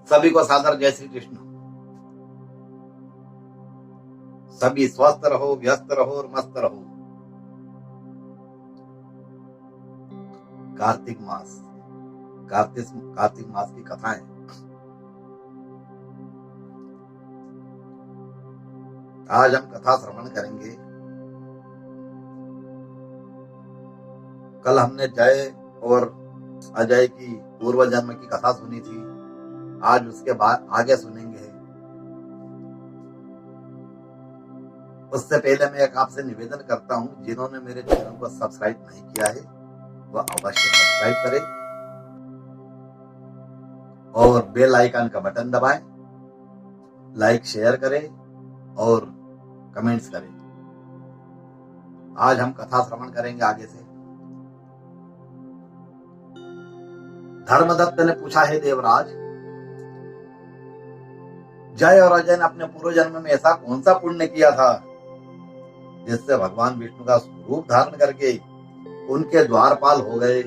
सभी को सादर जय श्री कृष्ण। सभी स्वस्थ रहो, व्यस्त रहो और मस्त रहो। कार्तिक मास की कथाएं। आज हम कथा श्रवण करेंगे। कल हमने जय और अजय की पूर्व जन्म की कथा सुनी थी। आज उसके बाद आगे सुनेंगे। उससे पहले मैं एक आपसे निवेदन करता हूं, जिन्होंने मेरे चैनल को सब्सक्राइब नहीं किया है वह अवश्य सब्सक्राइब करें और बेल आइकन का बटन दबाएं, लाइक शेयर करें और कमेंट्स करें। आज हम कथा श्रवण करेंगे आगे से। धर्मदत्त ने पूछा, है देवराज, जय और अजय ने अपने पूर्व जन्म में ऐसा कौन सा पुण्य किया था जिससे भगवान विष्णु का रूप धारण करके उनके द्वारपाल हो गए।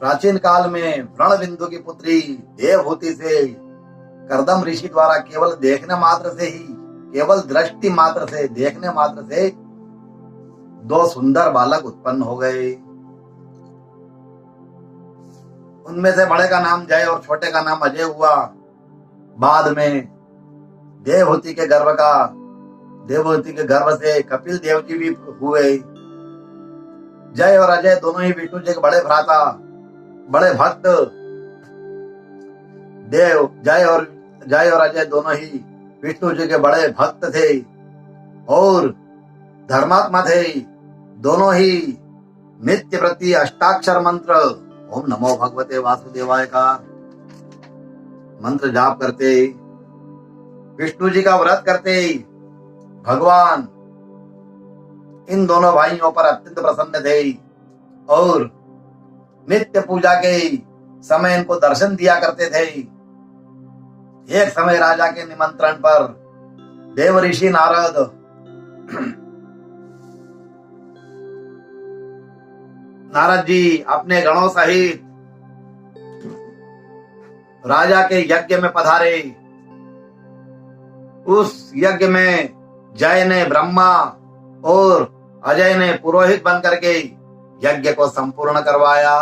प्राचीन काल में व्रणबिंदु की पुत्री देवहूति से कर्दम ऋषि द्वारा केवल दृष्टि मात्र से देखने मात्र से दो सुंदर बालक उत्पन्न हो गए। उनमें से बड़े का नाम जय और छोटे का नाम अजय हुआ। बाद में देवहूति के गर्भ से कपिल देव जी भी हुए। जय और अजय दोनों ही विष्णु जी के बड़े भ्राता, बड़े भक्त। जय और अजय दोनों ही विष्णु जी के बड़े भक्त थे और धर्मात्मा थे। दोनों ही नित्य प्रति अष्टाक्षर मंत्र ओम नमो भगवते वासुदेवाय का मंत्र जाप करते, विष्णु जी का व्रत करते। भगवान इन दोनों भाइयों पर अत्यंत प्रसन्न थे और नित्य पूजा के समय इनको दर्शन दिया करते थे। एक समय राजा के निमंत्रण पर देव ऋषि नारद जी अपने गणों सहित राजा के यज्ञ में पधारे। उस यज्ञ में जय ने ब्रह्मा और अजय ने पुरोहित बनकर के यज्ञ को संपूर्ण करवाया।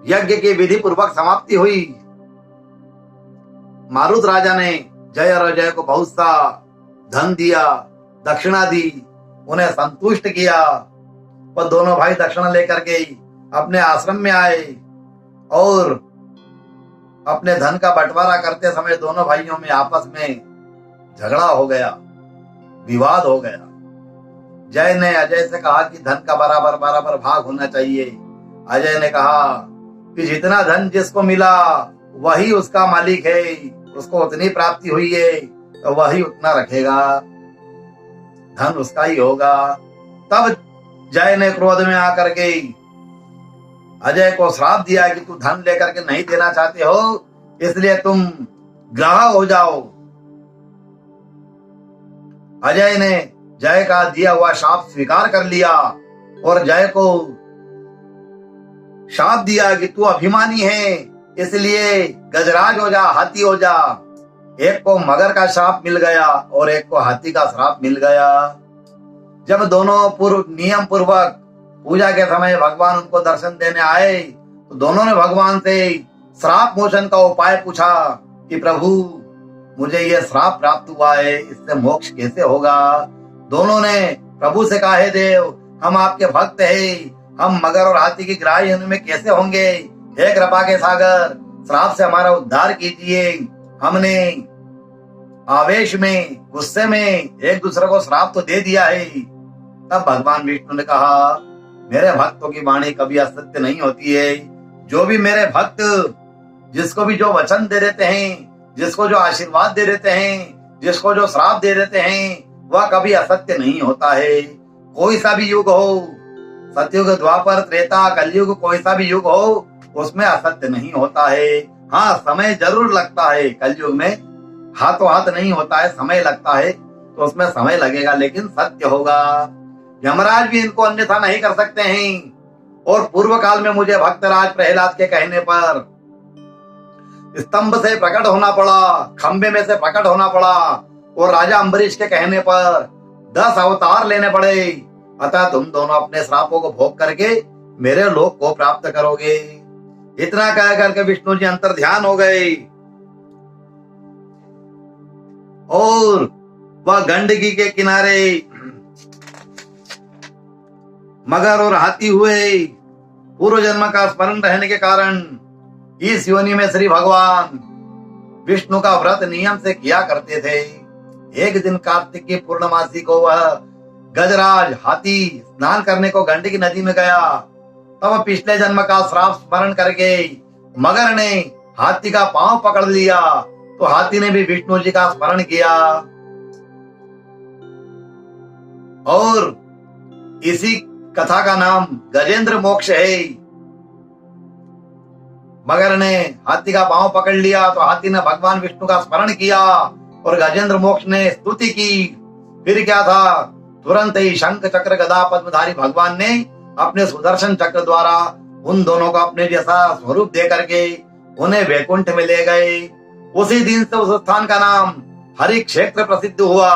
यज्ञ की विधि पूर्वक समाप्ति हुई। मारुत राजा ने जय और अजय को बहुत सा धन दिया, दक्षिणा दी, उन्हें संतुष्ट किया। वह दोनों भाई दक्षिणा लेकर के अपने आश्रम में आए और अपने धन का बंटवारा करते समय दोनों भाइयों में आपस में झगड़ा हो गया, विवाद हो गया। जय ने अजय से कहा कि धन का बराबर भाग होना चाहिए। अजय ने कहा कि जितना धन जिसको मिला वही उसका मालिक है, उसको उतनी प्राप्ति हुई है तो वही उतना रखेगा, धन उसका ही होगा। तब जय ने क्रोध में आकर के अजय को श्राप दिया कि तू धन लेकर के नहीं देना चाहते हो, इसलिए तुम ग्राह हो जाओ। अजय ने जय का दिया हुआ शाप स्वीकार कर लिया और जय को शाप दिया कि तू अभिमानी है, इसलिए गजराज हो जा, हाथी हो जा। एक को मगर का शाप मिल गया और एक को हाथी का श्राप मिल गया। जब दोनों नियम पूर्वक पूजा के समय भगवान उनको दर्शन देने आए तो दोनों ने भगवान से श्राप मोचन का उपाय पूछा कि प्रभु मुझे ये श्राप प्राप्त हुआ है, इससे मोक्ष कैसे होगा। दोनों ने प्रभु से कहा, हे देव, हम आपके भक्त हैं, हम मगर और हाथी की ग्राही होने में कैसे होंगे। हे कृपा के सागर, श्राप से हमारा उद्धार कीजिए। हमने आवेश में, गुस्से में एक दूसरे को श्राप तो दे दिया है। तब भगवान विष्णु ने कहा, मेरे भक्तों की वाणी कभी असत्य नहीं होती है। जो भी मेरे भक्त जिसको भी जो वचन दे देते हैं, जिसको जो आशीर्वाद दे देते हैं, जिसको जो श्राप दे देते हैं, वह कभी असत्य नहीं होता है। कोई सा भी युग हो, सतयुग, द्वापर, त्रेता, कलयुग, कोई सा भी युग हो, उसमें असत्य नहीं होता है। हाँ, समय जरूर लगता है। कलयुग में हाथों हाथ नहीं होता है, समय लगता है, तो उसमें समय लगेगा लेकिन सत्य होगा। यमराज भी इनको अन्यथा नहीं कर सकते हैं। और पूर्व काल में मुझे भक्तराज प्रहलाद के कहने पर स्तंभ से प्रकट होना पड़ा, खंबे में से प्रकट होना पड़ा, और राजा अम्बरीश के कहने पर 10 अवतार लेने पड़े। अतः तुम दोनों अपने श्रापों को भोग करके मेरे लोक को प्राप्त करोगे। इतना कह करके विष्णु जी अंतर ध्यान हो गए और वह गंडकी के किनारे मगर और हाथी हुए। पूर्व जन्म का स्मरण रहने के कारण इस योनि में श्री भगवान विष्णु का व्रत नियम से किया करते थे। एक दिन कार्तिक की पूर्णमासी को वह गजराज हाथी स्नान करने को गंडकी नदी में गया। तब पिछले जन्म का श्राप स्मरण करके मगर ने हाथी का पांव पकड़ लिया, तो हाथी ने भी विष्णु जी का स्मरण किया और इसी कथा का नाम गजेंद्र मोक्ष है। मगर ने हाथी का पांव पकड़ लिया, तो हाथी ने भगवान विष्णु का स्मरण किया और गजेंद्र मोक्ष ने स्तुति की। फिर क्या था, तुरंत ही शंख चक्र गदा पद्मधारी भगवान ने अपने सुदर्शन चक्र द्वारा उन दोनों को अपने जैसा स्वरूप दे करके उन्हें वैकुंठ में ले गए। उसी दिन से उस स्थान का नाम हरि क्षेत्र प्रसिद्ध हुआ।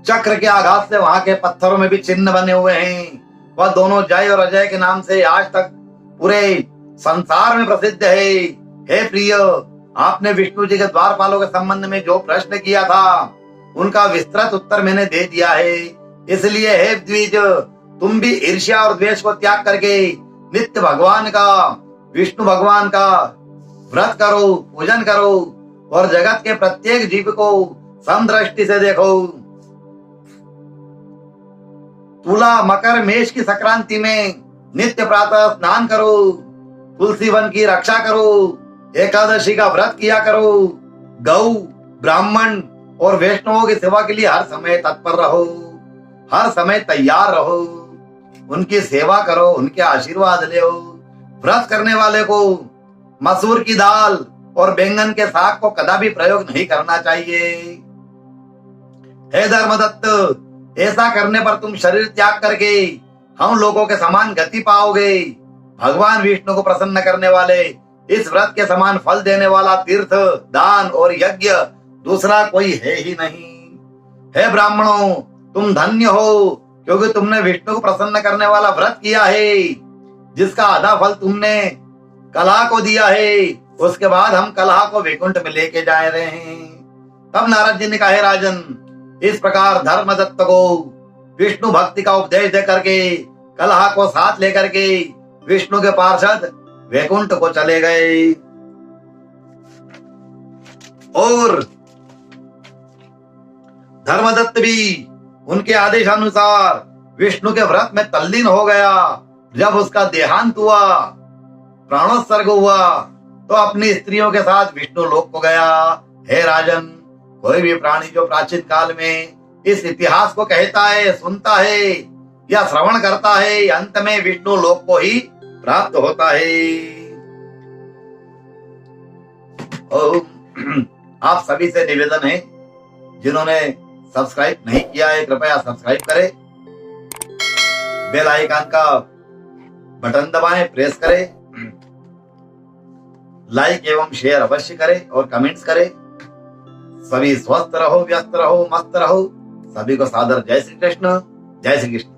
चक्र के आघात से वहां के पत्थरों में भी चिन्ह बने हुए हैं। वह दोनों जय और अजय के नाम से आज तक पूरे संसार में प्रसिद्ध है। हे प्रिय, आपने विष्णु जी के द्वारपालों के संबंध में जो प्रश्न किया था उनका विस्तृत उत्तर मैंने दे दिया है। इसलिए हे द्विज, तुम भी ईर्ष्या और द्वेष को त्याग करके नित्य भगवान का, विष्णु भगवान का व्रत करो, पूजन करो और जगत के प्रत्येक जीव को समदृष्टि से देखो। तुला, मकर, मेष की संक्रांति में नित्य प्रातः स्नान करो, तुलसी वन की रक्षा करो, एकादशी का व्रत किया करो, गौ, ब्राह्मण और वैष्णवों की सेवा के लिए हर समय तत्पर रहो, हर समय तैयार रहो, उनकी सेवा करो, उनके आशीर्वाद लो। व्रत करने वाले को मसूर की दाल और बैंगन के साग को कदापि प्रयोग नहीं करना चाहिए। हे धर्मदत्त, ऐसा करने पर तुम शरीर त्याग करके हम लोगों के समान गति पाओगे। भगवान विष्णु को प्रसन्न करने वाले इस व्रत के समान फल देने वाला तीर्थ, दान और यज्ञ दूसरा कोई है ही नहीं। हे ब्राह्मणों, तुम धन्य हो, क्योंकि तुमने विष्णु को प्रसन्न करने वाला व्रत किया है, जिसका आधा फल तुमने कलह को दिया है। उसके बाद हम कलह को वैकुंठ में लेके जा रहे हैं। तब नारद जी ने कहा, राजन, इस प्रकार धर्मदत्त को विष्णु भक्ति का उपदेश दे करके कलह को साथ लेकर के विष्णु के पार्षद वैकुंठ को चले गए और धर्मदत्त भी उनके आदेशानुसार विष्णु के व्रत में तल्लीन हो गया। जब उसका देहांत हुआ, प्राणोत्सर्ग हुआ, तो अपनी स्त्रियों के साथ विष्णु लोक को गया। हे राजन, कोई भी प्राणी जो प्राचीन काल में इस इतिहास को कहता है, सुनता है या श्रवण करता है, अंत में विष्णु लोक को ही प्राप्त होता है। आप सभी से निवेदन है, जिन्होंने सब्सक्राइब नहीं किया है कृपया सब्सक्राइब करें, बेल आइकन का बटन दबाएं, प्रेस करें, लाइक एवं शेयर अवश्य करें और कमेंट्स करें। सभी स्वस्थ रहो, व्यस्त रहो, मस्त रहो। सभी को सादर जय श्री कृष्ण, जय श्री कृष्ण।